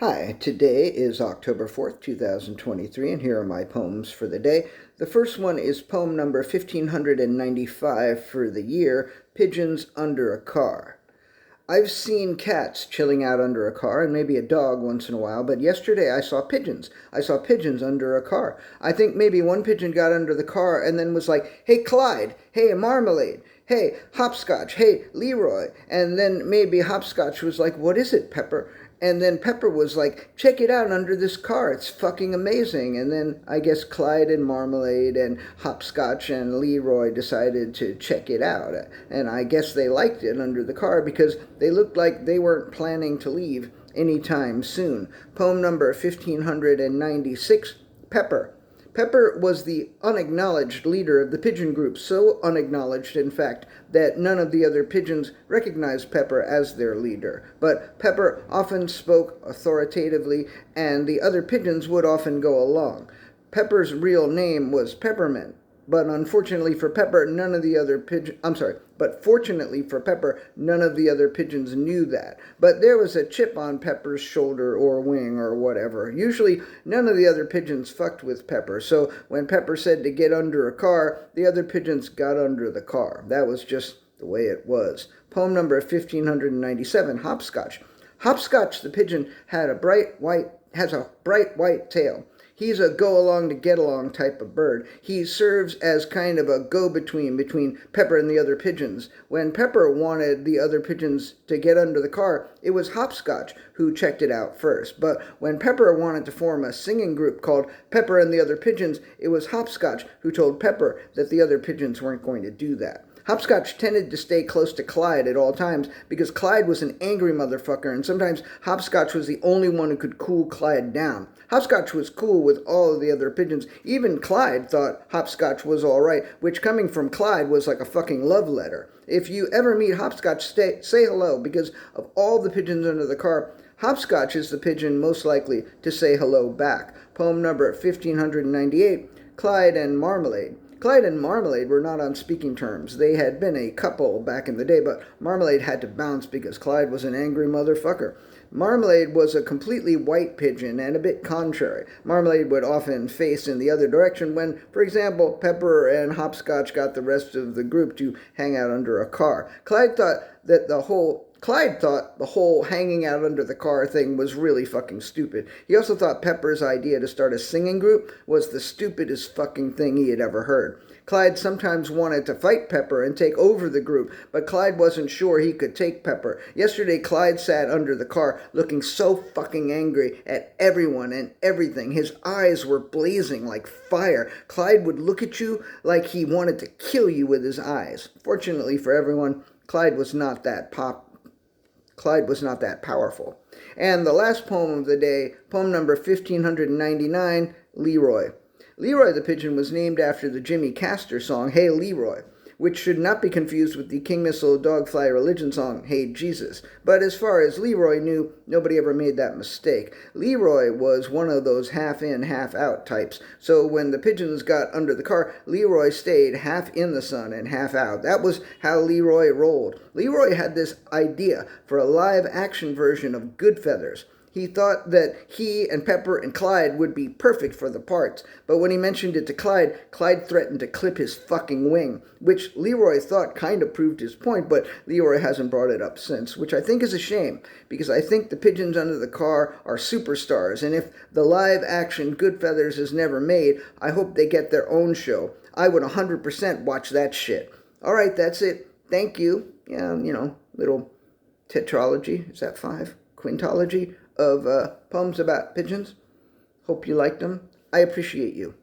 Hi, today is October 4th, 2023, and here are my poems for the day. The first one is poem number 1595 for the year, Pigeons Under a Car. I've seen cats chilling out under a car and maybe a dog once in a while, but yesterday I saw pigeons. I saw pigeons under a car. I think maybe one pigeon got under the car and then was like, "Hey, Clyde, hey, Marmalade, hey, Hopscotch, hey, Leroy." And then maybe Hopscotch was like, "What is it, Pepper?" And then Pepper was like, "Check it out under this car. It's fucking amazing." And then I guess Clyde and Marmalade and Hopscotch and Leroy decided to check it out. And I guess they liked it under the car because they looked like they weren't planning to leave anytime soon. Poem number 1596, Pepper. Pepper was the unacknowledged leader of the pigeon group, so unacknowledged, in fact, that none of the other pigeons recognized Pepper as their leader. But Pepper often spoke authoritatively, and the other pigeons would often go along. Pepper's real name was Peppermint, but unfortunately for Pepper, none of the other pigeons, but fortunately for Pepper, none of the other pigeons knew that. But there was a chip on Pepper's shoulder or wing or whatever. Usually, none of the other pigeons fucked with Pepper, so when Pepper said to get under a car, the other pigeons got under the car. That was just the way it was. Poem number 1597, Hopscotch. Hopscotch the pigeon has a bright white tail. He's a go-along to get-along type of bird. He serves as kind of a go-between between Pepper and the other pigeons. When Pepper wanted the other pigeons to get under the car, it was Hopscotch who checked it out first. But when Pepper wanted to form a singing group called Pepper and the Other Pigeons, it was Hopscotch who told Pepper that the other pigeons weren't going to do that. Hopscotch tended to stay close to Clyde at all times because Clyde was an angry motherfucker, and sometimes Hopscotch was the only one who could cool Clyde down. Hopscotch was cool with all of the other pigeons. Even Clyde thought Hopscotch was all right, which coming from Clyde was like a fucking love letter. If you ever meet Hopscotch, say hello, because of all the pigeons under the car, Hopscotch is the pigeon most likely to say hello back. Poem number 1598, Clyde and Marmalade. Clyde and Marmalade were not on speaking terms. They had been a couple back in the day, but Marmalade had to bounce because Clyde was an angry motherfucker. Marmalade was a completely white pigeon and a bit contrary. Marmalade would often face in the other direction when, for example, Pepper and Hopscotch got the rest of the group to hang out under a car. Clyde thought the whole hanging out under the car thing was really fucking stupid. He also thought Pepper's idea to start a singing group was the stupidest fucking thing he had ever heard. Clyde sometimes wanted to fight Pepper and take over the group, but Clyde wasn't sure he could take Pepper. Yesterday, Clyde sat under the car looking so fucking angry at everyone and everything. His eyes were blazing like fire. Clyde would look at you like he wanted to kill you with his eyes. Fortunately for everyone, Clyde was not that powerful. And the last poem of the day, poem number 1599, Leroy. Leroy the pigeon was named after the Jimmy Castor song, Hey Leroy, which should not be confused with the King Missile Dogfly Religion song, Hey Jesus. But as far as Leroy knew, nobody ever made that mistake. Leroy was one of those half-in, half-out types. So when the pigeons got under the car, Leroy stayed half in the sun and half out. That was how Leroy rolled. Leroy had this idea for a live-action version of Goodfeathers. He thought that he and Pepper and Clyde would be perfect for the parts, but when he mentioned it to Clyde, Clyde threatened to clip his fucking wing, which Leroy thought kind of proved his point, but Leroy hasn't brought it up since, which I think is a shame, because I think the pigeons under the car are superstars, and if the live-action Goodfeathers is never made, I hope they get their own show. I would 100% watch that shit. Alright, that's it. Thank you. Yeah, little tetralogy. Is that 5? Quintology of poems about pigeons. Hope you liked them. I appreciate you.